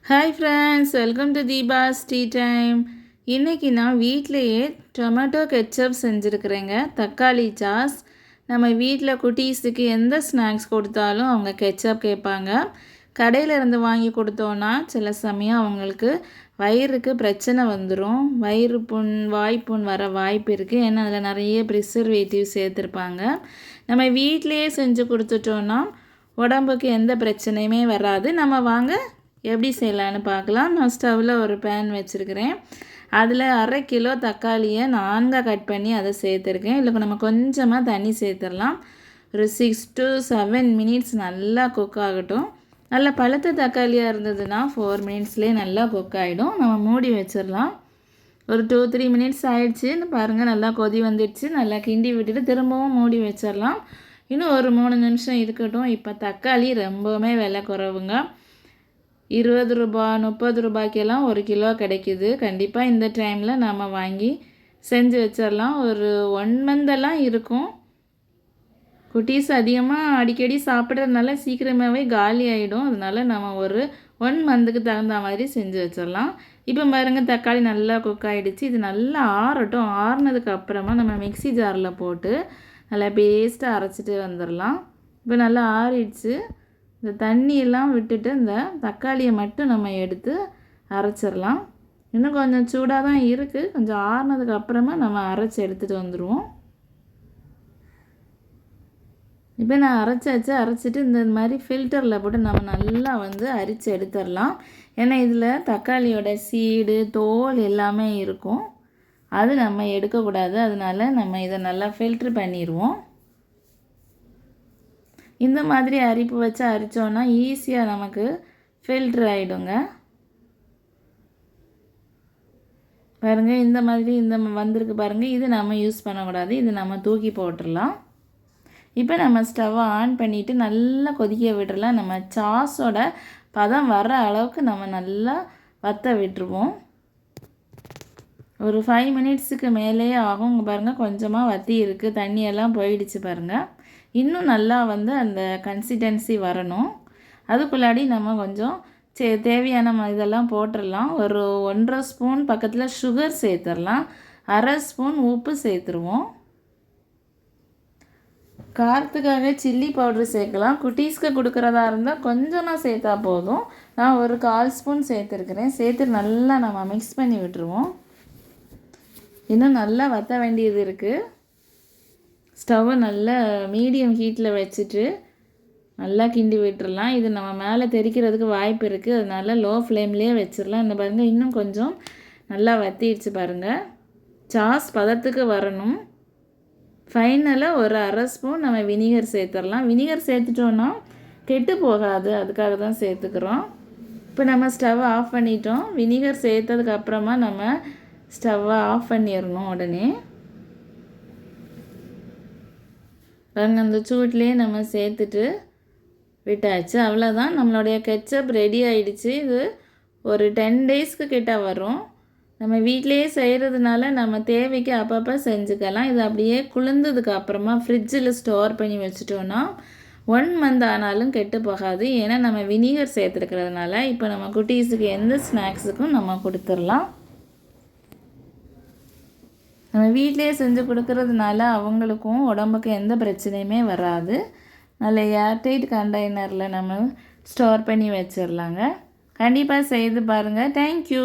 Hi friends, welcome to Deepa's tea time. இன்றைக்கி நான் வீட்டிலையே டொமேட்டோ கெச்சப் செஞ்சுருக்குறேங்க. தக்காளி சாஸ். நம்ம வீட்டில் குட்டீஸுக்கு எந்த ஸ்நாக்ஸ் கொடுத்தாலும் அவங்க கெச்சப் கேட்பாங்க. கடையில் இருந்து வாங்கி கொடுத்தோன்னா சில சமயம் அவங்களுக்கு வயிறுக்கு பிரச்சனை வந்துடும். வயிறு புண், வாய்ப்புண் வர வாய்ப்பு இருக்குது. ஏன்னா அதில் நிறைய ப்ரிசர்வேட்டிவ் சேர்த்துருப்பாங்க. நம்ம வீட்டிலையே செஞ்சு கொடுத்துட்டோன்னா உடம்புக்கு எந்த பிரச்சனையுமே வராது. நம்ம வாங்க எப்படி செய்யலான்னு பார்க்கலாம். நான் ஸ்டவ்வில் ஒரு பேன் வச்சுருக்கிறேன். அதில் 1/2 கிலோ தக்காளியை 4 கட் பண்ணி அதை சேர்த்துருக்கேன். இல்லை நம்ம கொஞ்சமாக தண்ணி சேர்த்துடலாம். ஒரு 6 to 7 மினிட்ஸ் நல்லா குக் ஆகட்டும். நல்ல பழுத்த தக்காளியாக இருந்ததுன்னா 4 மினிட்ஸ்லேயே நல்லா குக் ஆகிடும். நம்ம மூடி வச்சிடலாம். ஒரு 2-3 மினிட்ஸ் ஆகிடுச்சு. பாருங்கள், நல்லா கொதி வந்துடுச்சு. நல்லா கிண்டி விட்டுட்டு திரும்பவும் மூடி வச்சிடலாம். இன்னும் ஒரு 3 நிமிஷம் இருக்கட்டும். இப்போ தக்காளி ரொம்பவுமே விலை குறைவுங்க. 20 ரூபா 30 ரூபாய்க்கெல்லாம் 1 கிலோ கிடைக்கிது. கண்டிப்பாக இந்த டைமில் நம்ம வாங்கி செஞ்சு வச்சிடலாம். ஒரு 1 மந்தெல்லாம் இருக்கும். குட்டீஸ் அதிகமாக அடிக்கடி சாப்பிட்றதுனால சீக்கிரமாகவே காலி ஆகிடும். அதனால நம்ம ஒரு 1 மந்த்துக்கு தகுந்த மாதிரி செஞ்சு வச்சிடலாம். இப்போ பாருங்கள், தக்காளி நல்லா குக் ஆகிடுச்சு. இது நல்லா ஆறட்டும். ஆறுனதுக்கு அப்புறமா நம்ம மிக்ஸி ஜாரில் போட்டு நல்லா பேஸ்ட்டாக அரைச்சிட்டு வந்துடலாம். இப்போ நல்லா ஆறிடுச்சு. இந்த தண்ணியெல்லாம் விட்டுட்டு இந்த தக்காளியை மட்டும் நம்ம எடுத்து அரைச்சிடலாம். இன்னும் கொஞ்சம் சூடாக தான் இருக்குது. கொஞ்சம் ஆறுனதுக்கு அப்புறமா நம்ம அரைச்சி எடுத்துகிட்டு வந்துடுவோம். இப்போ நான் அரைச்சிட்டு இந்த மாதிரி ஃபில்டரில் போட்டு நம்ம நல்லா அரித்து எடுத்துடலாம். ஏன்னா இதில் தக்காளியோட சீடு, தோல் எல்லாமே இருக்கும். அது நம்ம எடுக்கக்கூடாது. அதனால நம்ம இதை நல்லா ஃபில்ட்ரு பண்ணிடுவோம். இந்த மாதிரி அரிப்பு வச்சு அரித்தோன்னா ஈஸியாக நமக்கு ஃபில்ட்ரு ஆகிடுங்க. பாருங்கள், இந்த மாதிரி வந்திருக்கு பாருங்கள். இது நம்ம யூஸ் பண்ணக்கூடாது. இது நம்ம தூக்கி போட்டுடலாம். இப்போ நம்ம ஸ்டவ்வை ஆன் பண்ணிவிட்டு நல்லா கொதிக்க விட்டுடலாம். நம்ம சாஸோட பதம் வர அளவுக்கு நம்ம நல்லா வற்ற விட்டுருவோம். ஒரு 5 மினிட்ஸுக்கு மேலேயே ஆகும். பாருங்கள், கொஞ்சமாக வற்றி இருக்குது. தண்ணியெல்லாம் போயிடுச்சு பாருங்கள். இன்னும் நல்லா அந்த கன்சிஸ்டன்சி வரணும். அதுக்குள்ளாடி நம்ம கொஞ்சம் தேவையான இதெல்லாம் போட்டுடலாம். ஒரு 1.5 ஸ்பூன் பக்கத்தில் சுகர் சேர்த்துடலாம். 1/2 ஸ்பூன் உப்பு சேர்த்துருவோம். காரத்துக்காக சில்லி பவுட்ரு சேர்க்கலாம். குட்டீஸ்க்கு கொடுக்குறதா இருந்தால் கொஞ்சமாக சேர்த்தா போதும். நான் ஒரு 1/4 ஸ்பூன் சேர்த்துருக்கிறேன். சேர்த்து நல்லா நம்ம மிக்ஸ் பண்ணி விட்டுருவோம். இன்னும் நல்லா வற்ற வேண்டியது இருக்குது. ஸ்டவ்வை நல்லா மீடியம் ஹீட்டில் வச்சுட்டு நல்லா கிண்டி விட்டுடலாம். இது நம்ம மேலே தெறிக்கிறதுக்கு வாய்ப்பு இருக்குது. அதனால லோ ஃப்ளேம்லேயே வச்சிடலாம். இந்த பாருங்கள், இன்னும் கொஞ்சம் நல்லா வற்றிடுச்சு பாருங்கள். சாஸ் பதத்துக்கு வரணும். ஃபைனலாக ஒரு 1/2 ஸ்பூன் நம்ம வினிகர் சேர்த்துடலாம். வினிகர் சேர்த்துட்டோன்னா கெட்டு போகாது. அதுக்காக தான் சேர்த்துக்கிறோம். இப்போ நம்ம ஸ்டவ்வை ஆஃப் பண்ணிட்டோம். வினிகர் சேர்த்ததுக்கப்புறமா நம்ம ஸ்டவ்வை ஆஃப் பண்ணிடணும் உடனே. பாருங்கள், அந்த சூட்லேயே நம்ம சேர்த்துட்டு விட்டாச்சு. அவ்வளோதான், நம்மளுடைய கெச்சப் ரெடி ஆகிடுச்சு. இது ஒரு 10 டேஸ்க்கு கிட்ட வரும். நம்ம வீட்டிலையே செய்கிறதுனால நம்ம தேவைக்கு அப்பப்போ செஞ்சுக்கலாம். இது அப்படியே குளிர்ந்ததுக்கு அப்புறமா ஃப்ரிட்ஜில் ஸ்டோர் பண்ணி வச்சுட்டோன்னா 1 மந்த் ஆனாலும் கெட்டு போகாது. ஏன்னா நம்ம வினிகர் சேர்த்துருக்கிறதுனால. இப்போ நம்ம குட்டீஸுக்கு எந்த ஸ்நாக்ஸுக்கும் நம்ம கொடுத்துடலாம். நம்ம வீட்டிலே செஞ்சு கொடுக்கறதுனால அவங்களுக்கும் உடம்புக்கு எந்த பிரச்சனையுமே வராது. நல்ல ஏர்டைட் கண்டெய்னரில் நம்ம ஸ்டோர் பண்ணி வச்சிடலாங்க. கண்டிப்பாக செய்து பாருங்கள். தேங்க்யூ.